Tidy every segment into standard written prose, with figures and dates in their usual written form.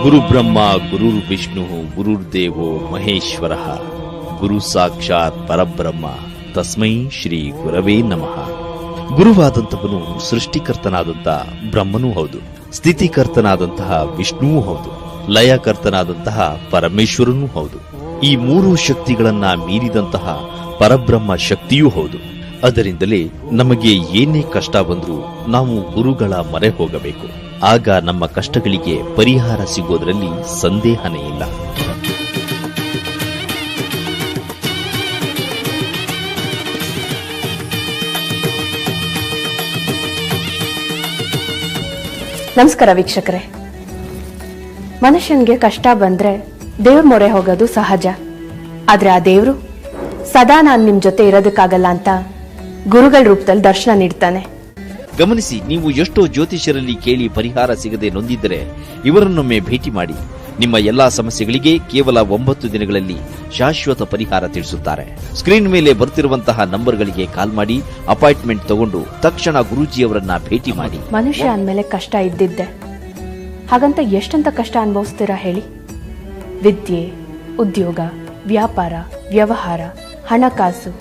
ಗುರು ಬ್ರಹ್ಮ ಗುರುರ್ ವಿಷ್ಣು ಗುರುರ್ದೇವೋ ಮಹೇಶ್ವರ ಗುರು ಸಾಕ್ಷಾತ್ ಪರಬ್ರಹ್ಮ ತಸ್ಮೈ ಶ್ರೀ ಗುರವೇ ನಮಃ. ಗುರುವಾದಂಥವನು ಸೃಷ್ಟಿಕರ್ತನಾದಂಥ ಬ್ರಹ್ಮನೂ ಹೌದು, ಸ್ಥಿತಿಕರ್ತನಾದಂತಹ ವಿಷ್ಣುವೂ ಹೌದು, ಲಯಕರ್ತನಾದಂತಹ ಪರಮೇಶ್ವರನೂ ಹೌದು. ಈ ಮೂರು ಶಕ್ತಿಗಳನ್ನ ಮೀರಿದಂತಹ ಪರಬ್ರಹ್ಮ ಶಕ್ತಿಯೂ ಹೌದು. ಅದರಿಂದಲೇ ನಮಗೆ ಏನೇ ಕಷ್ಟ ಬಂದರೂ ನಾವು ಗುರುಗಳ ಮೊರೆ ಹೋಗಬೇಕು. ಆಗ ನಮ್ಮ ಕಷ್ಟಗಳಿಗೆ ಪರಿಹಾರ ಸಿಗೋದ್ರಲ್ಲಿ ಸಂದೇಹನೇ ಇಲ್ಲ. ನಮಸ್ಕಾರ ವೀಕ್ಷಕರೇ. ಮನುಷ್ಯನಿಗೆ ಕಷ್ಟ ಬಂದ್ರೆ ದೇವ್ರ ಮೊರೆ ಹೋಗೋದು ಸಹಜ. ಆದ್ರೆ ಆ ದೇವ್ರು ಸದಾ ನಾನು ನಿಮ್ ಜೊತೆ ಇರೋದಕ್ಕಾಗಲ್ಲ ಅಂತ ಗುರುಗಳ ರೂಪದಲ್ಲಿ ದರ್ಶನ ನೀಡ್ತಾನೆ. ಗಮನಿಸಿ, ನೀವು ಎಷ್ಟೋ ಜ್ಯೋತಿಷ್ಯರಲ್ಲಿ ಕೇಳಿ ಪರಿಹಾರ ಸಿಗದೆ ನೊಂದಿದ್ದರೆ ಇವರನ್ನೊಮ್ಮೆ ಭೇಟಿ ಮಾಡಿ. ನಿಮ್ಮ ಎಲ್ಲಾ ಸಮಸ್ಯೆಗಳಿಗೆ ಕೇವಲ 9 ದಿನಗಳಲ್ಲಿ ಶಾಶ್ವತ ಪರಿಹಾರ ತಿಳಿಸುತ್ತಾರೆ. ಸ್ಕ್ರೀನ್ ಮೇಲೆ ಬರ್ತಿರುವಂತಹ ನಂಬರ್ಗಳಿಗೆ ಕಾಲ್ ಮಾಡಿ ಅಪಾಯಿಂಟ್ಮೆಂಟ್ ತಗೊಂಡು ತಕ್ಷಣ ಗುರೂಜಿಯವರನ್ನ ಭೇಟಿ ಮಾಡಿ. ಮನುಷ್ಯ ಅಂದ್ಮೇಲೆ ಕಷ್ಟ ಇದ್ದಿದ್ದೆ, ಹಾಗಂತ ಎಷ್ಟಂತ ಕಷ್ಟ ಅನುಭವಿಸ್ತೀರಾ ಹೇಳಿ? ವಿದ್ಯೆ, ಉದ್ಯೋಗ, ವ್ಯಾಪಾರ, ವ್ಯವಹಾರ, ಹಣಕಾಸು,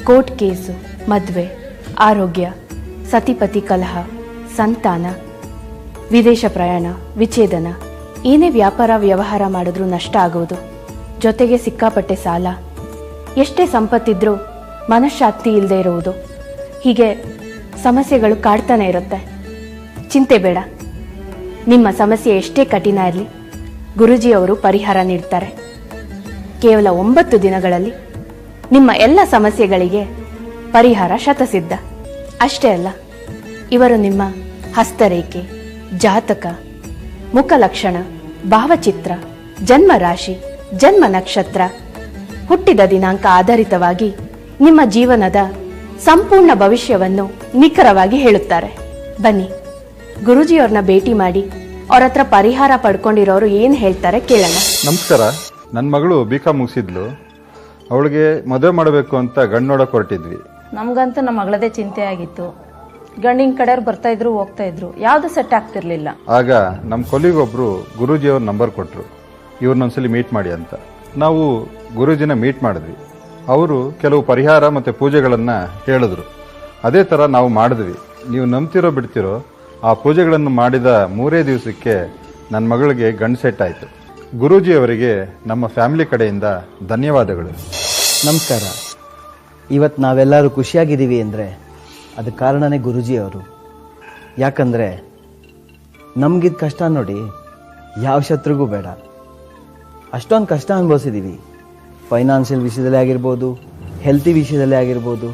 ಕೋರ್ಟ್ ಕೇಸು, ಮದುವೆ, ಆರೋಗ್ಯ, ಸತಿಪತಿ ಕಲಹ, ಸಂತಾನ, ವಿದೇಶ ಪ್ರಯಾಣ, ವಿಚ್ಛೇದನ, ಏನೇ ವ್ಯಾಪಾರ ವ್ಯವಹಾರ ಮಾಡಿದ್ರೂ ನಷ್ಟ ಆಗೋದು, ಜೊತೆಗೆ ಸಿಕ್ಕಾಪಟ್ಟೆ ಸಾಲ, ಎಷ್ಟೇ ಸಂಪತ್ತಿದ್ರೂ ಮನಃಶಾಂತಿ ಇಲ್ಲದೆ ಇರುವುದು, ಹೀಗೆ ಸಮಸ್ಯೆಗಳು ಕಾಡ್ತಾನೆ ಇರುತ್ತೆ. ಚಿಂತೆ ಬೇಡ, ನಿಮ್ಮ ಸಮಸ್ಯೆ ಎಷ್ಟೇ ಕಠಿಣ ಇರಲಿ ಗುರೂಜಿಯವರು ಪರಿಹಾರ ನೀಡ್ತಾರೆ. ಕೇವಲ 9 ದಿನಗಳಲ್ಲಿ ನಿಮ್ಮ ಎಲ್ಲ ಸಮಸ್ಯೆಗಳಿಗೆ ಪರಿಹಾರ ಶತಸಿದ್ಧ. ಅಷ್ಟೇ ಅಲ್ಲ, ಇವರು ನಿಮ್ಮ ಹಸ್ತರೇಖೆ, ಜಾತಕ, ಮುಖಲಕ್ಷಣ, ಭಾವಚಿತ್ರ, ಜನ್ಮ ರಾಶಿ, ಜನ್ಮ ನಕ್ಷತ್ರ, ಹುಟ್ಟಿದ ದಿನಾಂಕ ಆಧಾರಿತವಾಗಿ ನಿಮ್ಮ ಜೀವನದ ಸಂಪೂರ್ಣ ಭವಿಷ್ಯವನ್ನು ನಿಖರವಾಗಿ ಹೇಳುತ್ತಾರೆ. ಬನ್ನಿ, ಗುರೂಜಿಯವ್ರನ್ನ ಭೇಟಿ ಮಾಡಿ ಅವ್ರ ಹತ್ರ ಪರಿಹಾರ ಪಡ್ಕೊಂಡಿರೋರು ಏನ್ ಹೇಳ್ತಾರೆ ಕೇಳೋಣ. ನಮಸ್ಕಾರ. ನನ್ನ ಮಗಳು B.Com ಮುಗಿಸಿದ್ಲು. ಅವಳಿಗೆ ಮದುವೆ ಮಾಡಬೇಕು ಅಂತ ಗಂಡು ನೋಡಕ್ ಹೊರಟಿದ್ವಿ. ನಮ್ಗಂತೂ ನಮ್ಮ ಮಗಳದೇ ಚಿಂತೆ ಆಗಿತ್ತು. ಗಂಡಿನ ಕಡೆಯವ್ರು ಬರ್ತಾ ಇದ್ರು, ಹೋಗ್ತಾ ಇದ್ರು, ಯಾವ್ದು ಸೆಟ್ ಆಗ್ತಿರ್ಲಿಲ್ಲ. ಆಗ ನಮ್ಮ ಕೊಲ್ಲಿಗೊಬ್ರು ಗುರೂಜಿಯವ್ರ ನಂಬರ್ ಕೊಟ್ರು, ಇವ್ರನ್ನೊಂದ್ಸಲಿ ಮೀಟ್ ಮಾಡಿ ಅಂತ. ನಾವು ಗುರೂಜಿನ ಮೀಟ್ ಮಾಡಿದ್ವಿ. ಅವರು ಕೆಲವು ಪರಿಹಾರ ಮತ್ತೆ ಪೂಜೆಗಳನ್ನ ಹೇಳಿದ್ರು. ಅದೇ ತರ ನಾವು ಮಾಡಿದ್ವಿ. ನೀವು ನಂಬ್ತಿರೋ ಬಿಡ್ತಿರೋ, ಆ ಪೂಜೆಗಳನ್ನು ಮಾಡಿದ 3 ದಿವಸಕ್ಕೆ ನನ್ನ ಮಗಳಿಗೆ ಗಂಡು ಸೆಟ್ ಆಯ್ತು. ಗುರೂಜಿಯವರಿಗೆ ನಮ್ಮ ಫ್ಯಾಮಿಲಿ ಕಡೆಯಿಂದ ಧನ್ಯವಾದಗಳು. ನಮಸ್ಕಾರ. ಇವತ್ತು ನಾವೆಲ್ಲರೂ ಖುಷಿಯಾಗಿದ್ದೀವಿ ಅಂದರೆ ಅದಕ್ಕೆ ಕಾರಣನೇ ಗುರೂಜಿಯವರು. ಯಾಕಂದರೆ ನಮಗಿದ ಕಷ್ಟ ನೋಡಿ ಯಾವ ಶತ್ರುಗೂ ಬೇಡ. ಅಷ್ಟೊಂದು ಕಷ್ಟ ಅನುಭವಿಸಿದ್ದೀವಿ. ಫೈನಾನ್ಷಿಯಲ್ ವಿಷಯದಲ್ಲೇ ಆಗಿರ್ಬೋದು, ಹೆಲ್ತಿ ವಿಷಯದಲ್ಲೇ ಆಗಿರ್ಬೋದು,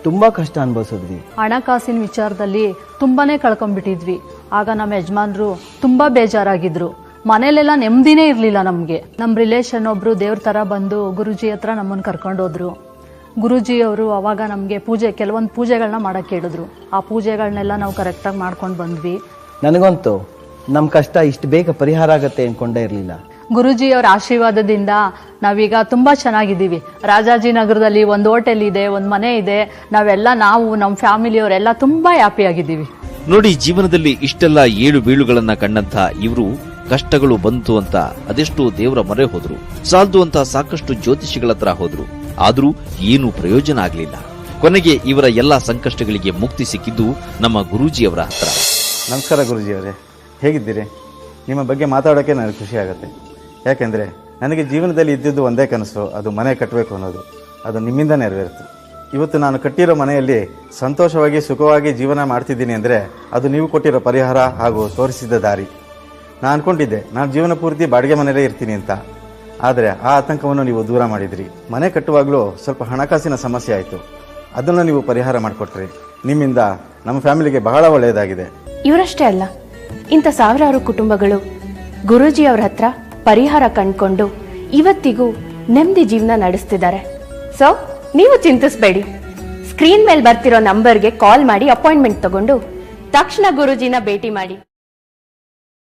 ತುಂಬ ಕಷ್ಟ ಅನುಭವಿಸಿದ್ವಿ. ಹಣಕಾಸಿನ ವಿಚಾರದಲ್ಲಿ ತುಂಬಾನೇ ಕಳ್ಕೊಂಡ್ಬಿಟ್ಟಿದ್ವಿ. ಆಗ ನಮ್ಮ ಯಜಮಾನ್ರು ತುಂಬಾ ಬೇಜಾರಾಗಿದ್ರು. ಮನೇಲೆಲ್ಲ ನೆಮ್ಮದಿನೇ ಇರಲಿಲ್ಲ ನಮಗೆ. ನಮ್ಮ ರಿಲೇಷನ್ ಒಬ್ರು ದೇವ್ರ ಥರ ಬಂದು ಗುರೂಜಿ ಹತ್ರ ನಮ್ಮನ್ನು ಕರ್ಕೊಂಡು ಹೋದ್ರು. ಗುರೂಜಿಯವರು ಅವಾಗ ನಮಗೆ ಕೆಲವೊಂದು ಪೂಜೆಗಳನ್ನ ಮಾಡಕ್ಕೆ ಹೇಳಿದ್ರು. ಆ ಪೂಜೆಗಳನ್ನೆಲ್ಲ ನಾವು ಕರೆಕ್ಟಾಗಿ ಮಾಡ್ಕೊಂಡು ಬಂದ್ವಿ. ನನಗಂತೂ ನಮ್ಮ ಕಷ್ಟ ಇಷ್ಟು ಬೇಗ ಪರಿಹಾರ ಆಗತ್ತೆ ಅನ್ಕೊಂಡೇ ಇರಲಿಲ್ಲ. ಗುರೂಜಿಯವರ ಆಶೀರ್ವಾದದಿಂದ ನಾವೀಗ ತುಂಬಾ ಚೆನ್ನಾಗಿದ್ದೀವಿ. ರಾಜಾಜಿನಗರದಲ್ಲಿ ಒಂದು ಹೋಟೆಲ್ ಇದೆ, ಒಂದು ಮನೆ ಇದೆ. ನಾವು ನಮ್ಮ ಫ್ಯಾಮಿಲಿಯವರೆಲ್ಲ ತುಂಬಾ ಹ್ಯಾಪಿ ಆಗಿದ್ದೀವಿ. ನೋಡಿ, ಜೀವನದಲ್ಲಿ ಇಷ್ಟೆಲ್ಲ ಏಳು ಬೀಳುಗಳನ್ನ ಕಂಡಂತ ಇವರು ಕಷ್ಟಗಳು ಬಂತು ಅಂತ ಅದೆಷ್ಟು ದೇವರ ಮೊರೆ ಹೋದ್ರು, ಸಾಲ್ದು ಅಂತ ಸಾಕಷ್ಟು ಜ್ಯೋತಿಷಿಗಳ ಹತ್ರ ಹೋದ್ರು. ಆದ್ರೂ ಏನು ಪ್ರಯೋಜನ ಆಗ್ಲಿಲ್ಲ. ಕೊನೆಗೆ ಇವರ ಎಲ್ಲಾ ಸಂಕಷ್ಟಗಳಿಗೆ ಮುಕ್ತಿ ಸಿಕ್ಕಿದ್ದು ನಮ್ಮ ಗುರೂಜಿಯವರ ಹತ್ರ. ನಮಸ್ಕಾರ ಗುರೂಜಿಯವರೇ, ಹೇಗಿದ್ದೀರಿ? ನಿಮ್ಮ ಬಗ್ಗೆ ಮಾತಾಡೋಕ್ಕೆ ನನಗೆ ಖುಷಿ ಆಗುತ್ತೆ. ಯಾಕೆಂದರೆ ನನಗೆ ಜೀವನದಲ್ಲಿ ಇದ್ದಿದ್ದು ಒಂದೇ ಕನಸು, ಅದು ಮನೆ ಕಟ್ಟಬೇಕು ಅನ್ನೋದು. ಅದು ನಿಮ್ಮಿಂದ ನೆರವೇರಿತು. ಇವತ್ತು ನಾನು ಕಟ್ಟಿರೋ ಮನೆಯಲ್ಲಿ ಸಂತೋಷವಾಗಿ ಸುಖವಾಗಿ ಜೀವನ ಮಾಡ್ತಿದ್ದೀನಿ ಅಂದರೆ ಅದು ನೀವು ಕೊಟ್ಟಿರೋ ಪರಿಹಾರ ಹಾಗೂ ತೋರಿಸಿದ ದಾರಿ. ನಾನು ಅಂದ್ಕೊಂಡಿದ್ದೆ ನಾನು ಜೀವನ ಪೂರ್ತಿ ಬಾಡಿಗೆ ಮನೆಯಲ್ಲೇ ಇರ್ತೀನಿ ಅಂತ. ಆದರೆ ಆ ಆತಂಕವನ್ನು ನೀವು ದೂರ ಮಾಡಿದ್ರಿ. ಮನೆ ಕಟ್ಟುವಾಗಲೂ ಸ್ವಲ್ಪ ಹಣಕಾಸಿನ ಸಮಸ್ಯೆ ಆಯಿತು, ಅದನ್ನು ನೀವು ಪರಿಹಾರ ಮಾಡಿಕೊಟ್ರಿ. ನಿಮ್ಮಿಂದ ನಮ್ಮ ಫ್ಯಾಮಿಲಿಗೆ ಬಹಳ ಒಳ್ಳೆಯದಾಗಿದೆ. ಇವರಷ್ಟೇ ಅಲ್ಲ, ಇಂಥ ಸಾವಿರಾರು ಕುಟುಂಬಗಳು ಗುರೂಜಿಯವ್ರ ಹತ್ರ ಪರಿಹಾರ ಕಂಡುಕೊಂಡು ಇವತ್ತಿಗೂ ನೆಮ್ಮದಿ ಜೀವನ ನಡೆಸ್ತಿದ್ದಾರೆ. ಸೊ ನೀವು ಚಿಂತಿಸಬೇಡಿ. ಸ್ಕ್ರೀನ್ ಮೇಲೆ ಬರ್ತಿರೋ ನಂಬರ್ಗೆ ಕಾಲ್ ಮಾಡಿ ಅಪಾಯಿಂಟ್ಮೆಂಟ್ ತಗೊಂಡು ತಕ್ಷಣ ಗುರೂಜಿನ ಭೇಟಿ ಮಾಡಿ.